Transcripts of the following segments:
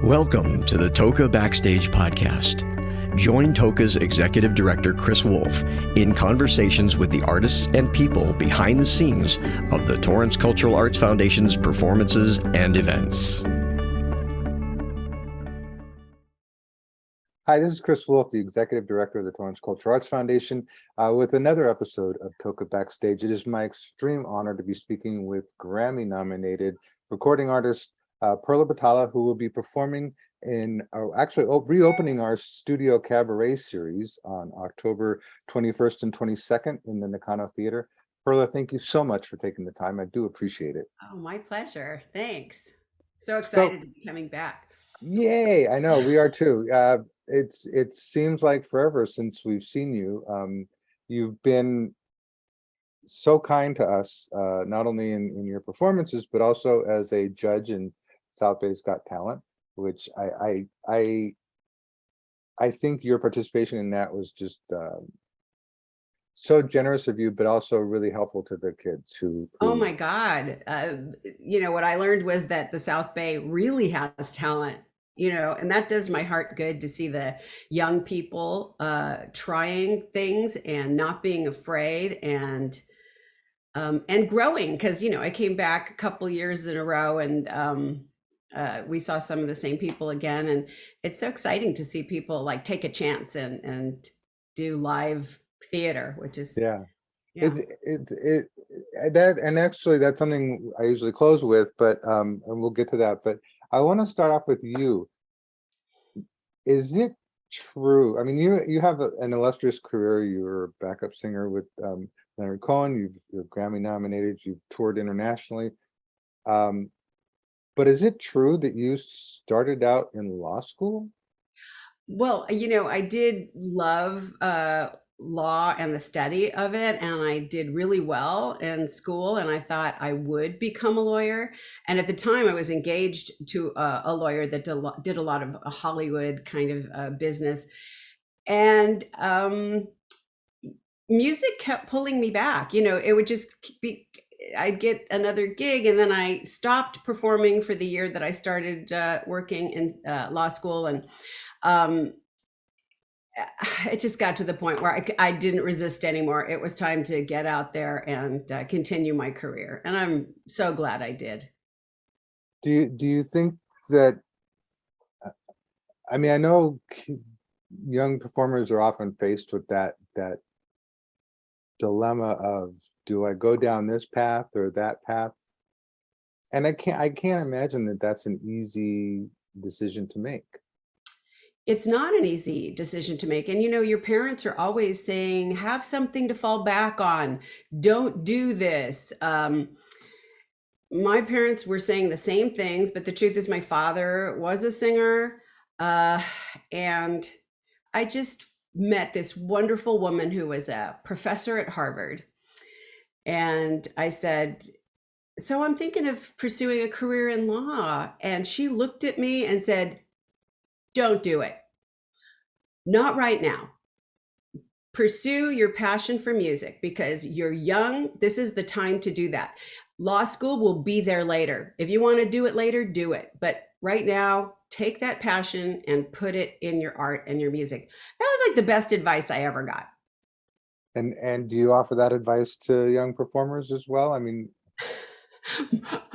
Welcome to the TOCA Backstage Podcast. Join TOCA's Executive Director, Chris Wolf, in conversations with the artists and people behind the scenes of the Torrance Cultural Arts Foundation's performances and events. Hi, this is Chris Wolf, the Executive Director of the Torrance Cultural Arts Foundation, with another episode of TOCA Backstage. It is my extreme honor to be speaking with Grammy-nominated recording artist Perla Batalla, who will be performing in, reopening our Studio Cabaret series on October 21st and 22nd in the Nakano Theater. Perla, thank you so much for taking the time. I do appreciate it. Oh, my pleasure. Thanks. So excited to be coming back. Yay, I know, we are too. It seems like forever since we've seen you. You've been so kind to us, not only in your performances, but also as a judge in South Bay's Got Talent, which I think your participation in that was just so generous of you, but also really helpful to the kids who Oh my God. What I learned was that the South Bay really has talent, and that does my heart good to see the young people trying things and not being afraid and growing. Because, I came back a couple years in a row and we saw some of the same people again. And it's so exciting to see people like take a chance and do live theater, which is actually that's something I usually close with, but and we'll get to that. But I want to start off with you. Is it true? I mean, you have an illustrious career. You're a backup singer with Leonard Cohen. You're Grammy nominated. You've toured internationally. But is it true that you started out in law school? Well, I did love law and the study of it, and I did really well in school, and I thought I would become a lawyer. And at the time I was engaged to a lawyer that did a lot of Hollywood kind of business, and music kept pulling me back. It would just be, I'd get another gig, and then I stopped performing for the year that I started working in law school, and it just got to the point where I didn't resist anymore. It was time to get out there and continue my career, and I'm so glad I did. Do you think that? I mean, I know young performers are often faced with that dilemma of, do I go down this path or that path? And I can't imagine that that's an easy decision to make. It's not an easy decision to make. And your parents are always saying, have something to fall back on. Don't do this. My parents were saying the same things, but the truth is my father was a singer. And I just met this wonderful woman who was a professor at Harvard. And I said, so I'm thinking of pursuing a career in law. And she looked at me and said, don't do it. Not right now. Pursue your passion for music because you're young. This is the time to do that. Law school will be there later. If you want to do it later, do it. But right now, take that passion and put it in your art and your music. That was like the best advice I ever got. And do you offer that advice to young performers as well? I mean,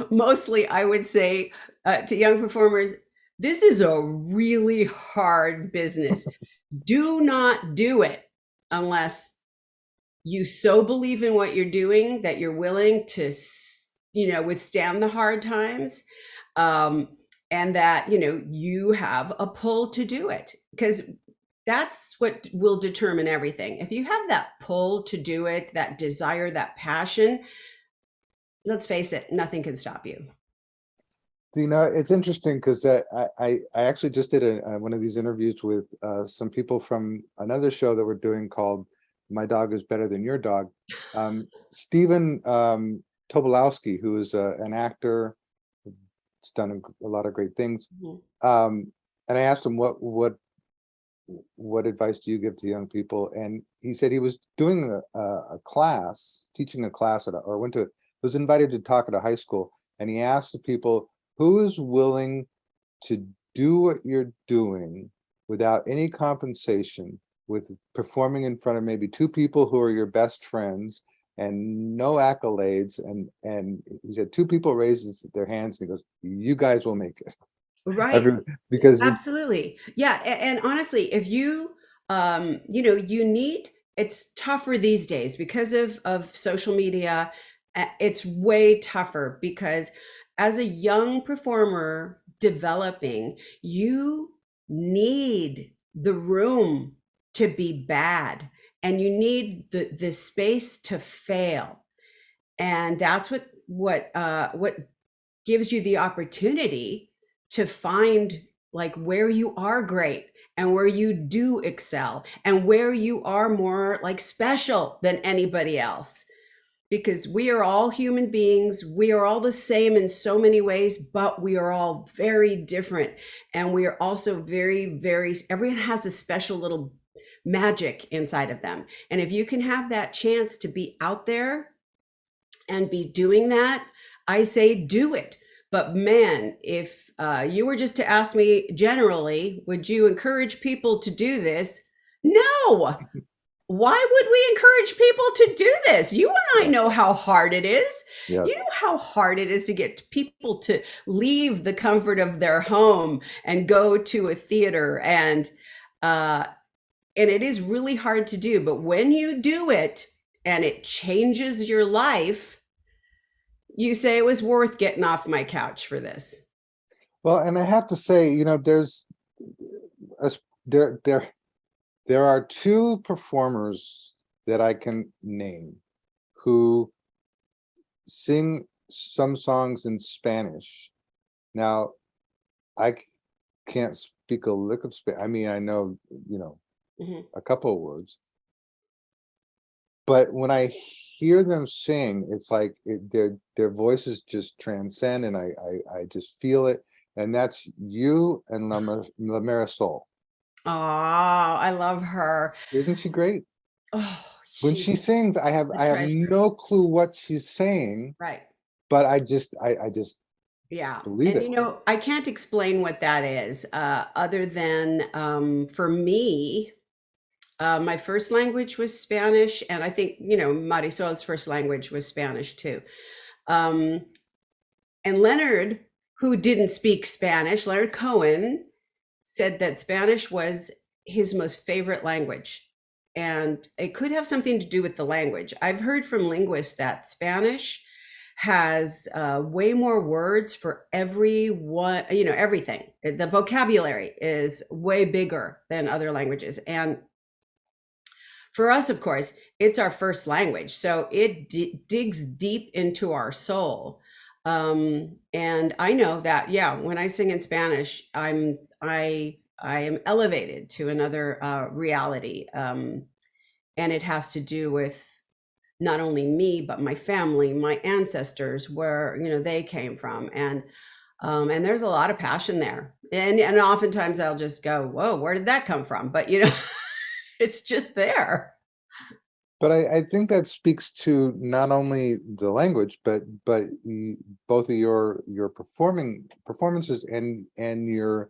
mostly I would say to young performers, this is a really hard business. Do not do it unless you so believe in what you're doing that you're willing to, withstand the hard times, and that, you have a pull to do it, because that's what will determine everything. If you have that pull to do it, that desire, that passion, let's face it, nothing can stop you. It's interesting because I actually just did one of these interviews with some people from another show that we're doing called My Dog is Better Than Your Dog. Stephen Tobolowski, who is an actor, has done a lot of great things. Mm-hmm. And I asked him what advice do you give to young people? And he said he was doing a class, teaching a class was invited to talk at a high school, and he asked the people, who is willing to do what you're doing without any compensation, with performing in front of maybe two people who are your best friends and no accolades, and he said two people raised their hands and he goes, "You guys will make it." Right. Every, because it's, Absolutely. Yeah. And honestly, if you, you need, it's tougher these days because of social media. It's way tougher because as a young performer developing, you need the room to be bad, and you need the space to fail. And that's what gives you the opportunity to find like where you are great and where you do excel and where you are more like special than anybody else, because we are all human beings. We are all the same in so many ways, but we are all very different, and we are also very, everyone has a special little magic inside of them. And if you can have that chance to be out there and be doing that, I say do it. But man, if you were just to ask me generally, would you encourage people to do this? No. Why would we encourage people to do this? You and I know how hard it is. yes. You know how hard it is to get people to leave the comfort of their home and go to a theater, and it is really hard to do. But when you do it and it changes your life, you say it was worth getting off my couch for this. Well, and I have to say, there's there are two performers that I can name who sing some songs in Spanish. Now, I can't speak a lick of Spanish. I mean, I know, a couple of words. But when I hear them sing, it's like their voices just transcend, and I just feel it. And that's you and La Marisol. Oh, I love her. Isn't she great? Oh, When she sings, I have no clue what she's saying, right. but I just Yeah. believe And it. I can't explain what that is, other than for me, my first language was Spanish, and I think, Marisol's first language was Spanish too. And Leonard, who didn't speak Spanish, Leonard Cohen, said that Spanish was his most favorite language. And it could have something to do with the language. I've heard from linguists that Spanish has way more words for everyone, everything. The vocabulary is way bigger than other languages. And for us, of course, it's our first language. So it digs deep into our soul. And I know that, yeah, when I sing in Spanish, I am elevated to another reality. And it has to do with not only me, but my family, my ancestors, where, they came from. And there's a lot of passion there. And oftentimes I'll just go, whoa, where did that come from? But, it's just there. But I think that speaks to not only the language, but both of your performances and your,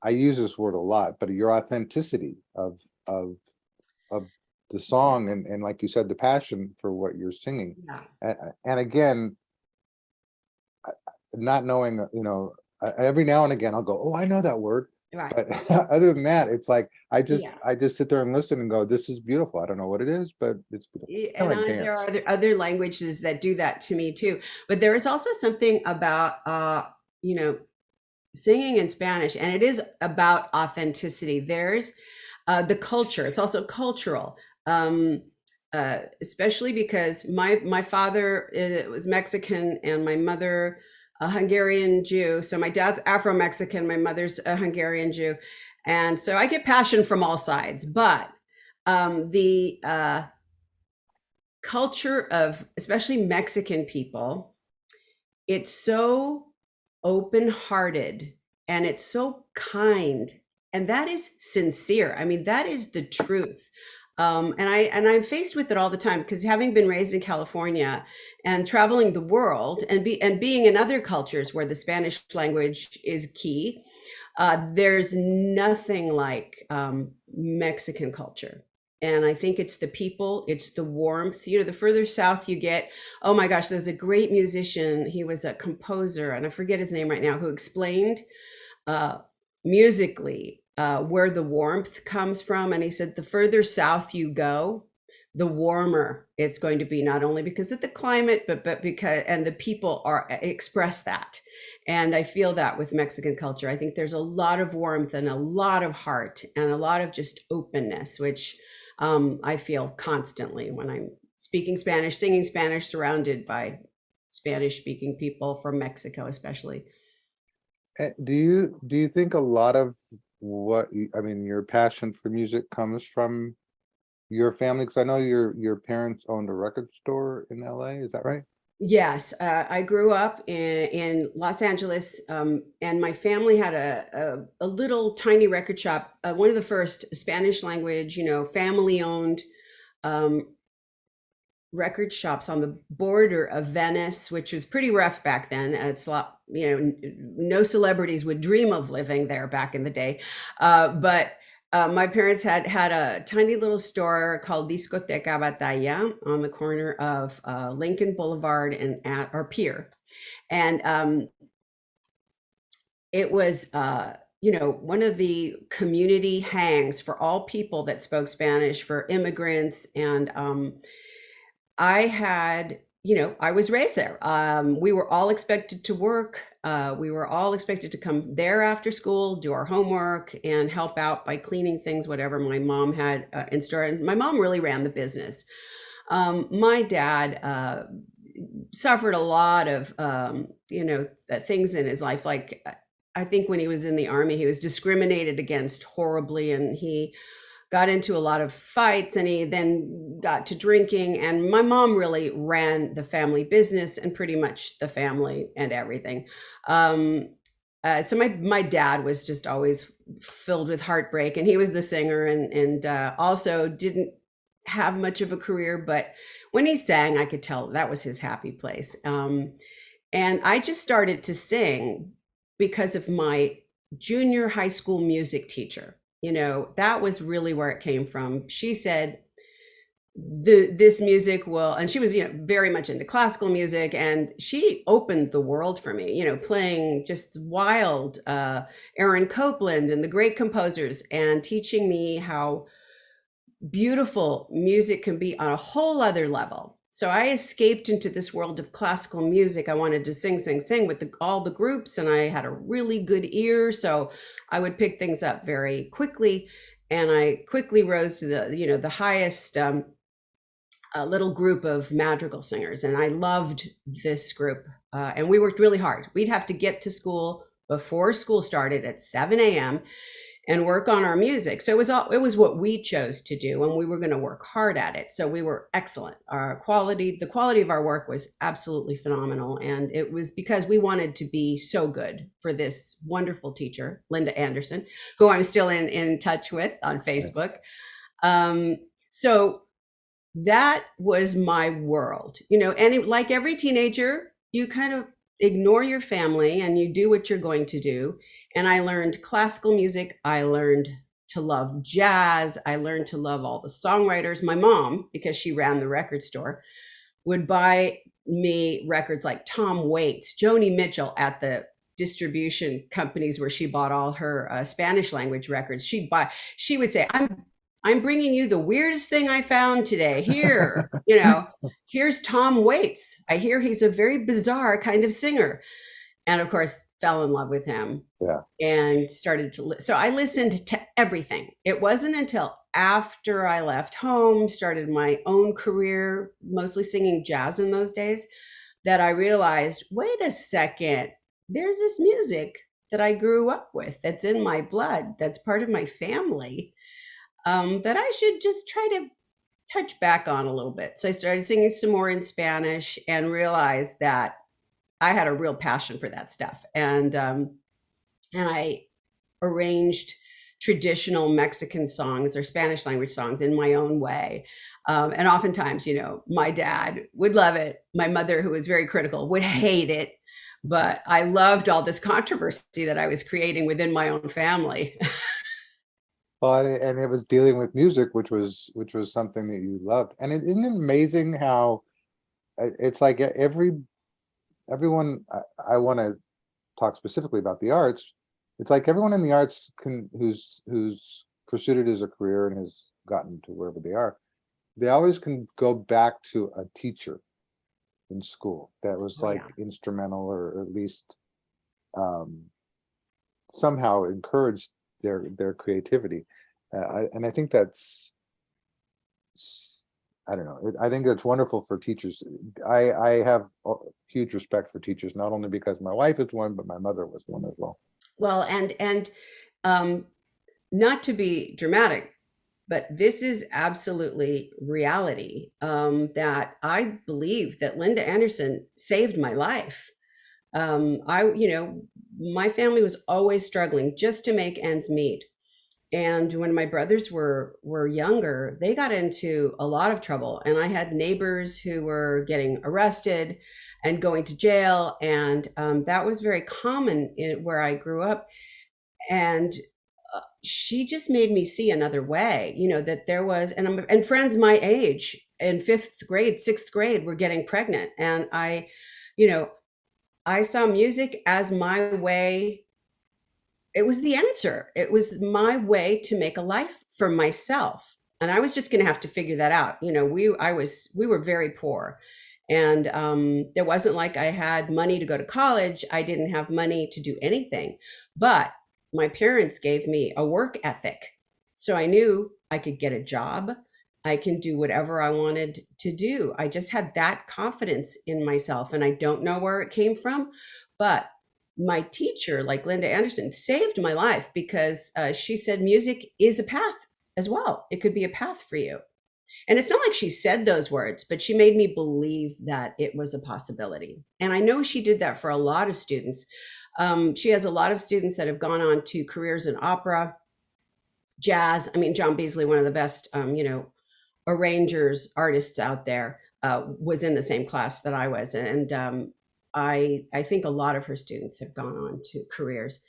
I use this word a lot, but your authenticity of the song, and like you said, the passion for what you're singing. Yeah. And again, not knowing, every now and again I'll go, oh, I know that word. Right. But other than that, it's like I just sit there and listen and go, this is beautiful. I don't know what it is, but it's beautiful. Kind of like There dance. are other languages that do that to me too. But there is also something about singing in Spanish, and it is about authenticity. There's the culture. It's also cultural. Especially because my father was Mexican and my mother a Hungarian Jew. So my dad's Afro-Mexican, my mother's a Hungarian Jew. And so I get passion from all sides. But the culture of especially Mexican people, it's so open-hearted and it's so kind. And that is sincere. I mean, that is the truth. And I'm faced with it all the time because having been raised in California and traveling the world and being in other cultures where the Spanish language is key, there's nothing like Mexican culture. And I think it's the people, it's the warmth. You know, the further south you get, oh my gosh, there's a great musician. He was a composer, and I forget his name right now, who explained uh, musically where the warmth comes from. And he said, the further south you go, the warmer it's going to be, not only because of the climate, but because, and the people are express that. And I feel that with Mexican culture. I think there's a lot of warmth and a lot of heart and a lot of just openness, which I feel constantly when I'm speaking Spanish, singing Spanish, surrounded by Spanish speaking people from Mexico, especially. Do you think a lot of your passion for music comes from your family? Because I know your parents owned a record store in LA. Is that right? Yes, I grew up in Los Angeles, and my family had a little tiny record shop, one of the first Spanish language, family owned um, record shops on the border of Venice, which was pretty rough back then. It's a lot, no celebrities would dream of living there back in the day. But my parents had a tiny little store called Discoteca Batalla on the corner of Lincoln Boulevard and or Pier. And it was, one of the community hangs for all people that spoke Spanish, for immigrants. And I was raised there. We were all expected to work. We were all expected to come there after school, do our homework, and help out by cleaning things, whatever my mom had in store. And my mom really ran the business. My dad suffered a lot of, things in his life. Like, I think when he was in the Army, he was discriminated against horribly, and he got into a lot of fights, and he then got to drinking. And my mom really ran the family business and pretty much the family and everything. So my dad was just always filled with heartbreak, and he was the singer, and also didn't have much of a career, but when he sang, I could tell that was his happy place. And I just started to sing because of my junior high school music teacher. That was really where it came from. She said, this music will, and she was, very much into classical music, and she opened the world for me, playing just wild Aaron Copland and the great composers, and teaching me how beautiful music can be on a whole other level. So I escaped into this world of classical music. I wanted to sing with all the groups, and I had a really good ear. So I would pick things up very quickly. And I quickly rose to the highest little group of madrigal singers. And I loved this group. And we worked really hard. We'd have to get to school before school started at 7 a.m. and work on our music. So it was what we chose to do, and we were going to work hard at it. So we were excellent. The quality of our work was absolutely phenomenal. And it was because we wanted to be so good for this wonderful teacher, Linda Anderson, who I'm still in touch with on Facebook. So that was my world, and like every teenager, you kind of ignore your family and you do what you're going to do. And I learned classical music. I learned to love jazz. I learned to love all the songwriters. My mom, because she ran the record store, would buy me records like Tom Waits, Joni Mitchell at the distribution companies where she bought all her Spanish language records. She would say, I'm bringing you the weirdest thing I found today. Here, here's Tom Waits. I hear he's a very bizarre kind of singer. And of course, fell in love with him. Yeah. And started to, so I listened to everything. It wasn't until after I left home, started my own career, mostly singing jazz in those days, that I realized, wait a second, there's this music that I grew up with, that's in my blood, that's part of my family, that I should just try to touch back on a little bit. So I started singing some more in Spanish and realized that I had a real passion for that stuff. And I arranged traditional Mexican songs or Spanish language songs in my own way. And oftentimes, my dad would love it. My mother, who was very critical, would hate it. But I loved all this controversy that I was creating within my own family. Well, and it was dealing with music, which was something that you loved. And isn't it amazing how it's like everyone, I want to talk specifically about the arts. It's like everyone in the arts who's pursued it as a career and has gotten to wherever they are, they always can go back to a teacher in school that was instrumental, or at least somehow encouraged their creativity. And I think that's, I don't know, I think that's wonderful for teachers. I have huge respect for teachers, not only because my wife is one, but my mother was one as well. Well, and not to be dramatic, but this is absolutely reality, that I believe that Linda Anderson saved my life. My family was always struggling just to make ends meet. And when my brothers were younger, they got into a lot of trouble. And I had neighbors who were getting arrested and going to jail. And that was very common where I grew up. And she just made me see another way, that there was, and friends my age in 5th grade, 6th grade were getting pregnant. And I saw music as my way. It was the answer. It was my way to make a life for myself. And I was just going to have to figure that out. We were very poor. And it wasn't like I had money to go to college. I didn't have money to do anything. But my parents gave me a work ethic. So I knew I could get a job. I can do whatever I wanted to do. I just had that confidence in myself. And I don't know where it came from, but my teacher, like Linda Anderson, saved my life because she said music is a path as well. It could be a path for you. And it's not like she said those words, but she made me believe that it was a possibility. And I know she did that for a lot of students. She has a lot of students that have gone on to careers in opera, jazz. I mean, John Beasley, one of the best, arrangers, artists out there, was in the same class that I was. And I think a lot of her students have gone on to careers,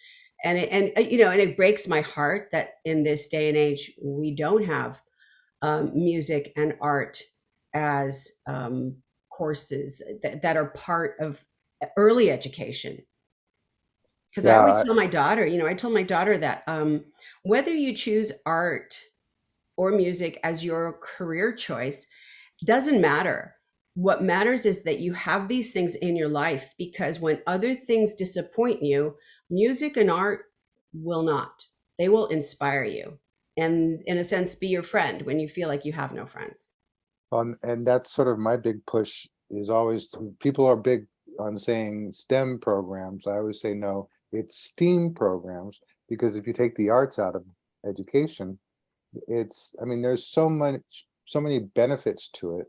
and it breaks my heart that in this day and age we don't have music and art as courses that are part of early education. Because I always tell my daughter, I told my daughter that whether you choose art or music as your career choice doesn't matter. What matters is that you have these things in your life, because when other things disappoint you, music and art will not. They will inspire you and, in a sense, be your friend when you feel like you have no friends. And that's sort of my big push is always, people are big on saying STEM programs. I always say, no, it's STEAM programs, because if you take the arts out of education, there's so many benefits to it.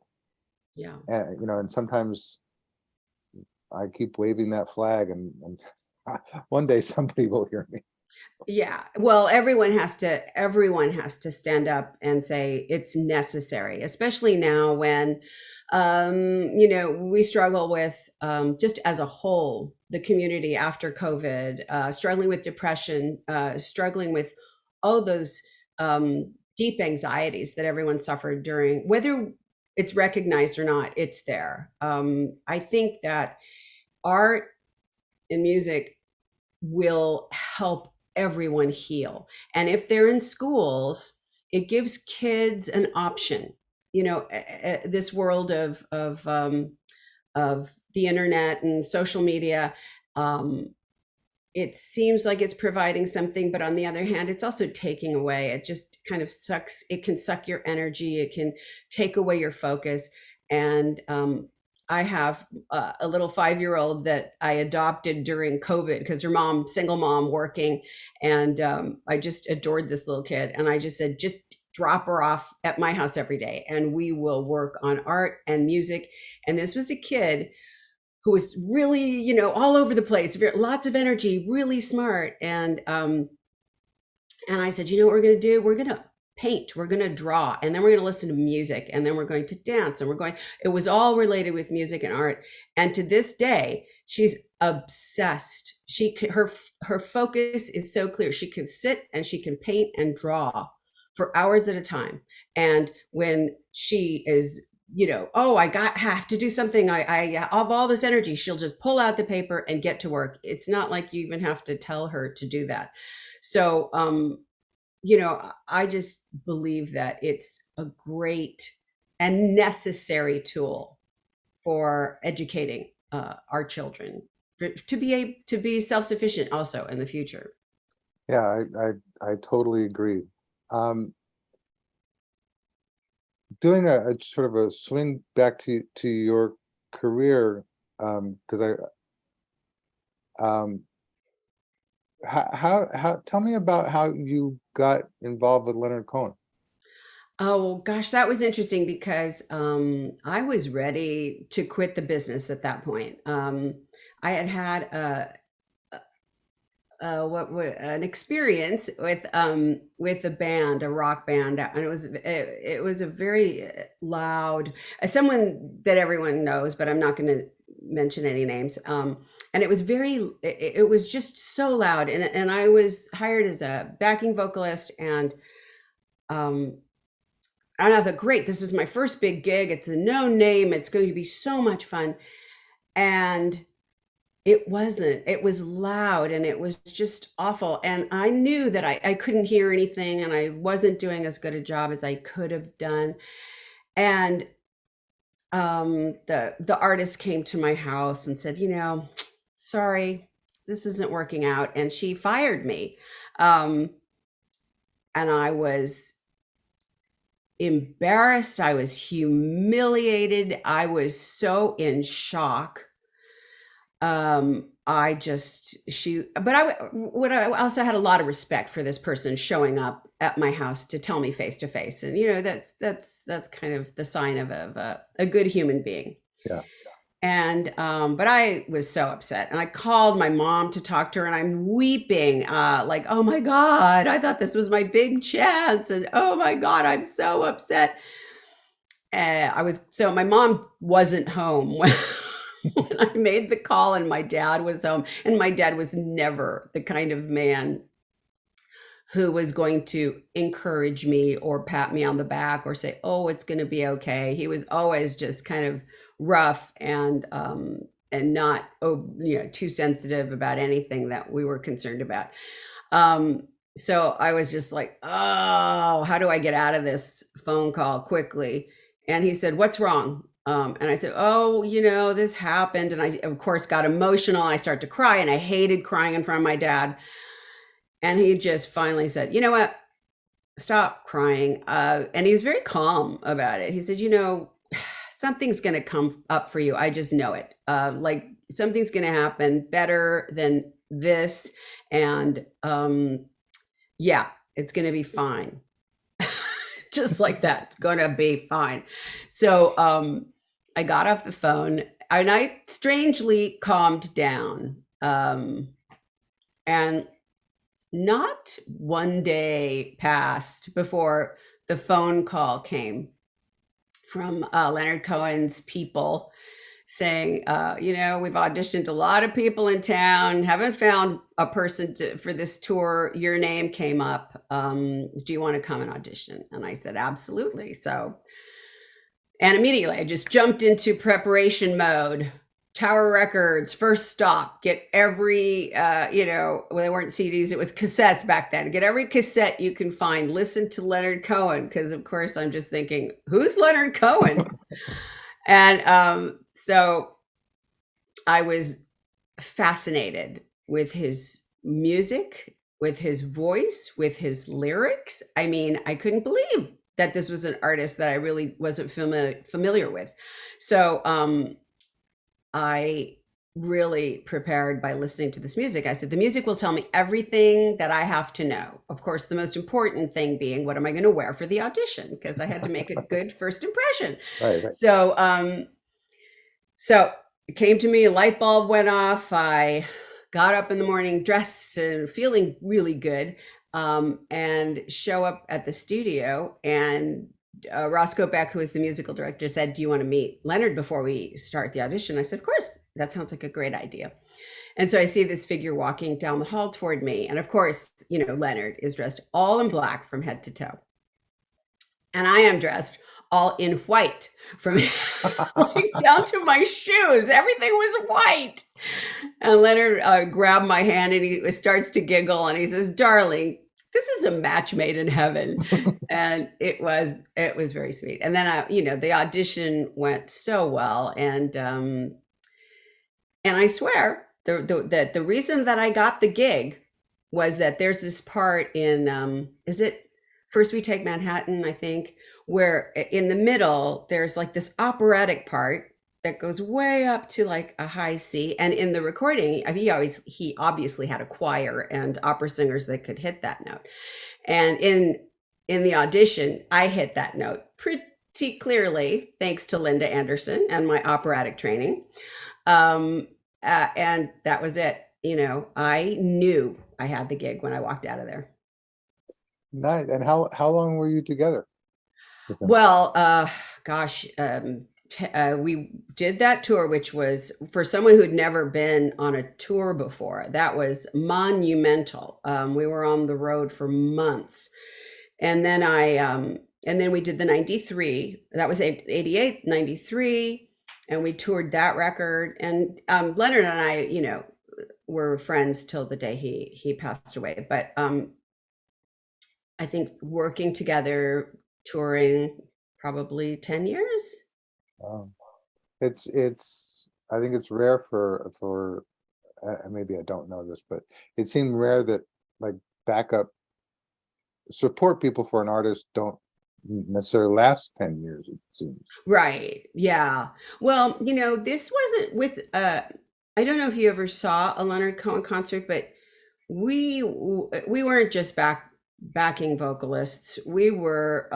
Yeah. And sometimes I keep waving that flag and one day somebody will hear me. Yeah. Well, everyone has to stand up and say it's necessary, especially now when, we struggle with, just as a whole, the community after COVID, struggling with depression, struggling with all those deep anxieties that everyone suffered during, whether it's recognized or not, it's there. I think that art and music will help everyone heal. And if they're in schools, it gives kids an option. This world of the internet and social media, it seems like it's providing something, but on the other hand, it's also taking away. It just kind of sucks. It can suck your energy. It can take away your focus. And I have a little 5-year-old that I adopted during COVID because her mom, single mom, working. And I just adored this little kid. And I just said, just drop her off at my house every day and we will work on art and music. And this was a kid who was really, all over the place, lots of energy, really smart. And And I said, you know what we're going to do? We're going to paint, we're going to draw, and then we're going to listen to music, and then we're going to dance, and it was all related with music and art. And to this day, she's obsessed. Her focus is so clear. She can sit and she can paint and draw for hours at a time. And when she is, oh, have to do something, I have all this energy, she'll just pull out the paper and get to work. It's not like you even have to tell her to do that. So I just believe that it's a great and necessary tool for educating our children to be self-sufficient also in the future. Yeah, I totally agree. Doing a sort of a swing back to your career, because how tell me about how you got involved with Leonard Cohen. Oh gosh, that was interesting because I was ready to quit the business at that point. I had an experience with a band, a rock band, and it was a very loud, someone that everyone knows, but I'm not going to mention any names. And it was just so loud, and I was hired as a backing vocalist, and and I thought, great, this is my first big gig. It's a known name. It's going to be so much fun. And it wasn't. It was loud and it was just awful. And I knew that I couldn't hear anything and I wasn't doing as good a job as I could have done. And the artist came to my house and said, sorry, this isn't working out. And she fired me. And I was embarrassed. I was humiliated. I was so in shock. But I also had a lot of respect for this person showing up at my house to tell me face to face. And, that's kind of the sign of a good human being. Yeah. And, but I was so upset and I called my mom to talk to her and I'm weeping, like, oh my God, I thought this was my big chance. And oh my God, I'm so upset. So my mom wasn't home when I made the call and my dad was home, and my dad was never the kind of man who was going to encourage me or pat me on the back or say, oh, it's going to be okay. He was always just kind of rough and not too sensitive about anything that we were concerned about. So I was just like, oh, how do I get out of this phone call quickly? And he said, what's wrong? And I said, oh, this happened. And I, of course, got emotional. I started to cry and I hated crying in front of my dad. And he just finally said, you know what, stop crying. And he was very calm about it. He said, something's going to come up for you. I just know it. Like something's going to happen better than this. And yeah, it's going to be fine. Just like that, it's going to be fine. So I got off the phone and I strangely calmed down. And not one day passed before the phone call came from Leonard Cohen's people saying, we've auditioned a lot of people in town, haven't found a person for this tour. Your name came up. Do you want to come and audition? And I said, absolutely. So, and immediately I just jumped into preparation mode. Tower Records, first stop, get every, well, they weren't CDs, it was cassettes back then. Get every cassette you can find, listen to Leonard Cohen, because of course I'm just thinking, who's Leonard Cohen? And so I was fascinated with his music, with his voice, with his lyrics. I mean, I couldn't believe that this was an artist that I really wasn't familiar with. So, I really prepared by listening to this music. I said, the music will tell me everything that I have to know. Of course, the most important thing being, what am I going to wear for the audition? Because I had to make a good first impression. Right. So it came to me, a light bulb went off. I got up in the morning dressed and feeling really good, and show up at the studio, and Roscoe Beck, who was the musical director, said, "Do you want to meet Leonard before we start the audition?" I said, "Of course, that sounds like a great idea." And so I see this figure walking down the hall toward me. And of course, Leonard is dressed all in black from head to toe. And I am dressed all in white from like down to my shoes. Everything was white. And Leonard grabbed my hand and he starts to giggle and he says, "Darling, this is a match made in heaven." And it was very sweet. And then the audition went so well. And I swear the reason that I got the gig was that there's this part in is it First We Take Manhattan, I think, where in the middle there's like this operatic part that goes way up to like a high C. And in the recording, he obviously had a choir and opera singers that could hit that note. And in the audition, I hit that note pretty clearly, thanks to Linda Anderson and my operatic training. And that was it. I knew I had the gig when I walked out of there. Nice. And how long were you together? Well, gosh, we did that tour, which was for someone who'd never been on a tour before. That was monumental. We were on the road for months, and then we did the 93. That was 88, 93, and we toured that record. And Leonard and I, were friends till the day he passed away. But I think working together, touring, probably 10 years. It's I think it's rare for maybe I don't know this, but it seemed rare that like backup support people for an artist don't necessarily last 10 years, it seems. Right. Yeah. Well, this wasn't with I don't know if you ever saw a Leonard Cohen concert, but we weren't just backing vocalists. We were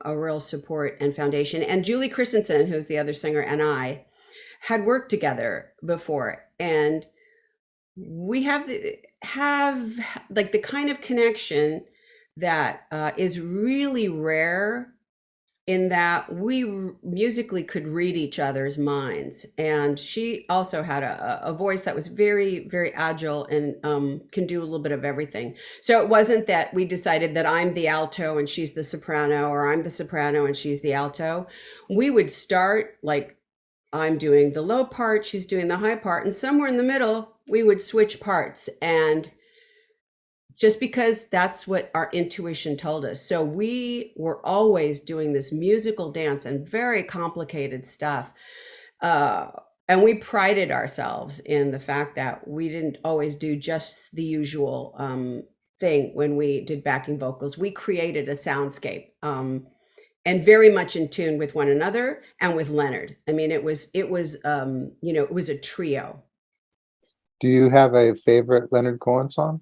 a real support and foundation. And Julie Christensen, who's the other singer, and I had worked together before, and we have like the kind of connection that is really rare, in that we musically could read each other's minds. And she also had a voice that was very, very agile and can do a little bit of everything. So it wasn't that we decided that I'm the alto and she's the soprano, or I'm the soprano and she's the alto. We would start like I'm doing the low part, she's doing the high part, and somewhere in the middle, we would switch parts. And just because that's what our intuition told us. So we were always doing this musical dance and very complicated stuff. And we prided ourselves in the fact that we didn't always do just the usual thing when we did backing vocals. We created a soundscape, and very much in tune with one another and with Leonard. I mean, it was a trio. Do you have a favorite Leonard Cohen song?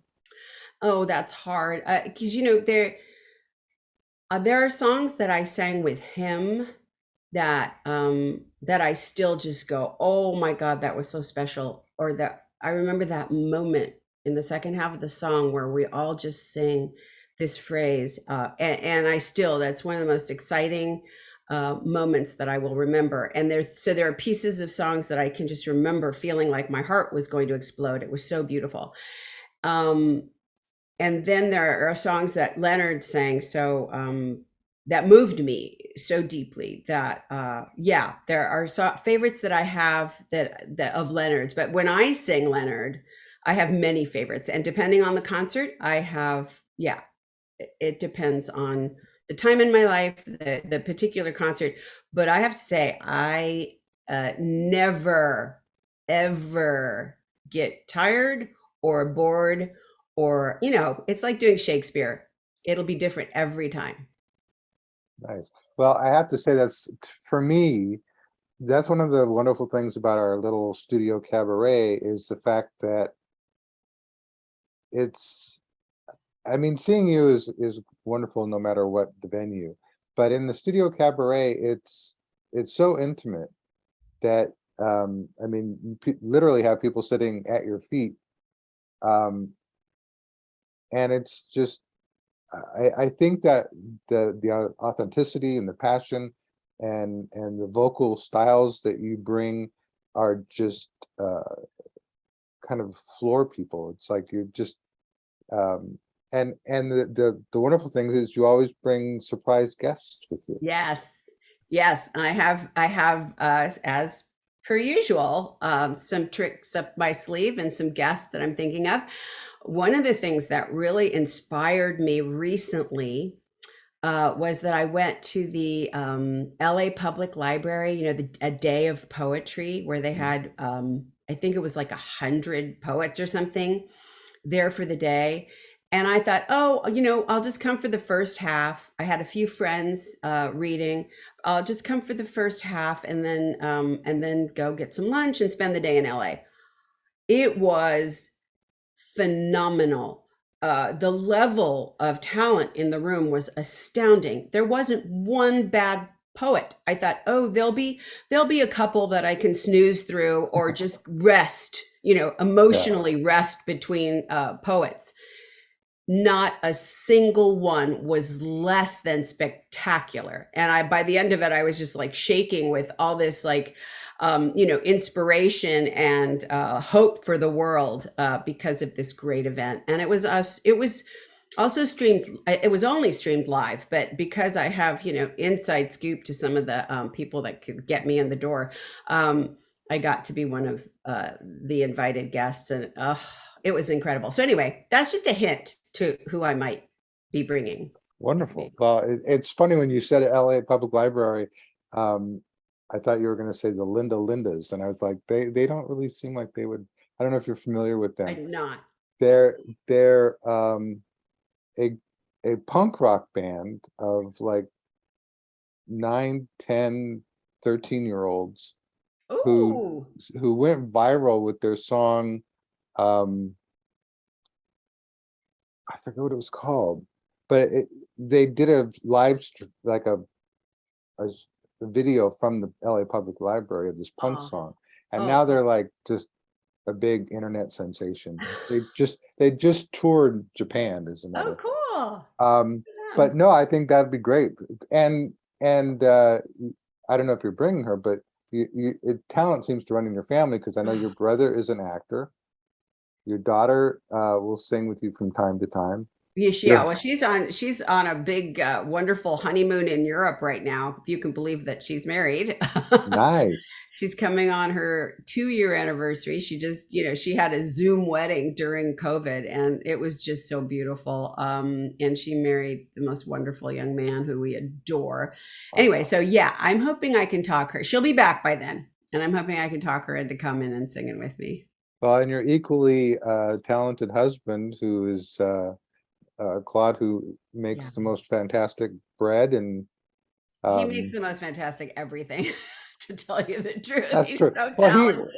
Oh, that's hard. Because there are songs that I sang with him that I still just go, "Oh my God, that was so special." Or that I remember that moment in the second half of the song where we all just sing this phrase, and that's one of the most exciting moments that I will remember. And there are pieces of songs that I can just remember feeling like my heart was going to explode. It was so beautiful. And then there are songs that Leonard sang that moved me so deeply that there are favorites that I have that of Leonard's. But when I sing Leonard, I have many favorites, and depending on the concert, I have it depends on the time in my life, the particular concert. But I have to say, I never ever get tired or bored. Or, it's like doing Shakespeare. It'll be different every time. Nice. Well, I have to say for me, that's one of the wonderful things about our little studio cabaret is the fact that seeing you is wonderful no matter what the venue. But in the studio cabaret, it's so intimate that, literally have people sitting at your feet Um, and it's just, I think that the authenticity and the passion and the vocal styles that you bring are just kind of floor people. It's like you're just um and the wonderful thing is you always bring surprise guests with you. Yes. Yes. I have as per usual, some tricks up my sleeve and some guests that I'm thinking of. One of the things that really inspired me recently was that I went to the LA Public Library, a day of poetry where they had, I think it was like 100 poets or something there for the day. And I thought, oh, I'll just come for the first half. I had a few friends reading. I'll just come for the first half and then go get some lunch and spend the day in LA. It was phenomenal. The level of talent in the room was astounding. There wasn't one bad poet. I thought, oh, there'll be a couple that I can snooze through or just rest, emotionally rest between poets. Not a single one was less than spectacular. And by the end of it, I was just like shaking with all this like, inspiration and hope for the world because of this great event. And it was also streamed. It was only streamed live, but because I have, inside scoop to some of the people that could get me in the door, I got to be one of the invited guests, and it was incredible. So anyway, that's just a hint to who I might be bringing. Wonderful. Well, it's funny when you said LA Public Library, I thought you were going to say the Lindas, and I was like, they don't really seem like they would. I don't know if you're familiar with them. I'm not. They're a punk rock band of like 9, 10, 13-year-olds who went viral with their song. I forget what it was called, but they did a live like a video from the LA Public Library of this punk song, and now they're like just a big internet sensation. They just toured Japan, as a matter. Oh, cool. But no, I think that'd be great. And I don't know if you're bringing her, but talent seems to run in your family, because I know your brother is an actor. Your daughter will sing with you from time to time. Yeah, well, she's on a big, wonderful honeymoon in Europe right now. If you can believe that she's married. Nice. She's coming on her 2-year anniversary. She just, she had a Zoom wedding during COVID, and it was just so beautiful. And she married the most wonderful young man who we adore. Awesome. Anyway, so yeah, I'm hoping I can talk her. She'll be back by then, and I'm hoping I can talk her into coming and singing with me. Well, and your equally talented husband, who is Claude, who makes the most fantastic bread, and he makes the most fantastic everything. To tell you the truth, that's he's true. So well,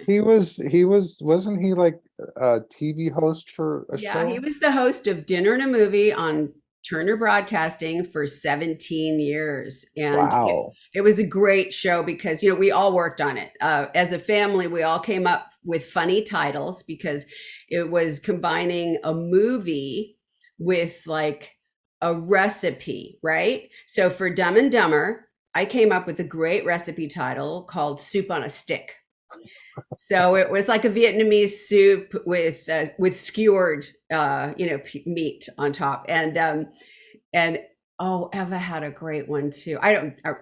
he wasn't he like a TV host for a show? Yeah, he was the host of Dinner and a Movie on Turner Broadcasting for 17 years. And wow. It was a great show because, we all worked on it. As a family, we all came up with funny titles because it was combining a movie with like a recipe, right? So for Dumb and Dumber, I came up with a great recipe title called Soup on a Stick. So it was like a Vietnamese soup with skewered, meat on top. And Eva had a great one too.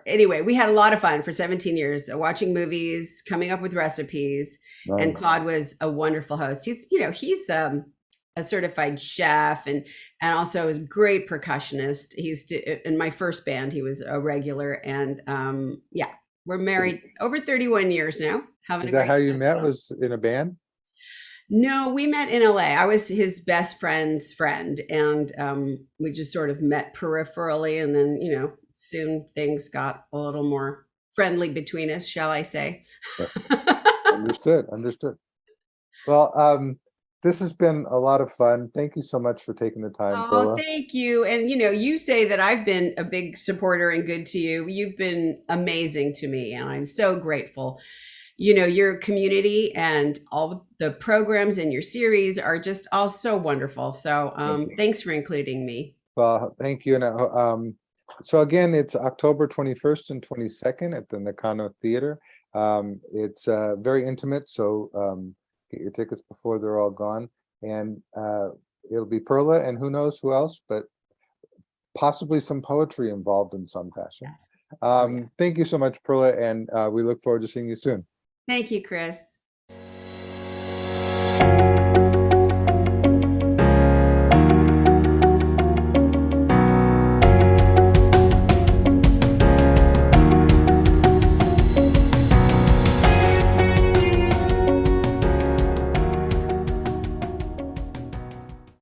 Anyway, we had a lot of fun for 17 years watching movies, coming up with recipes. Nice. And Claude was a wonderful host. He's a certified chef and also is a great percussionist. He used to, in my first band, he was a regular. And we're married over 31 years now. Is that how you met? Was in a band? No, we met in LA. I was his best friend's friend, and we just sort of met peripherally, and then soon things got a little more friendly between us, shall I say? Yes. Understood. Well, this has been a lot of fun. Thank you so much for taking the time, Perla. Thank you. And you say that I've been a big supporter and good to you. You've been amazing to me, and I'm so grateful. your community and all the programs in your series are just all so wonderful. So thanks for including me. Well, thank you. And so again, it's October 21st and 22nd at the Nakano Theater. It's very intimate, so get your tickets before they're all gone. And it'll be Perla and who knows who else, but possibly some poetry involved in some fashion. Thank you so much, Perla, and we look forward to seeing you soon. Thank you, Chris.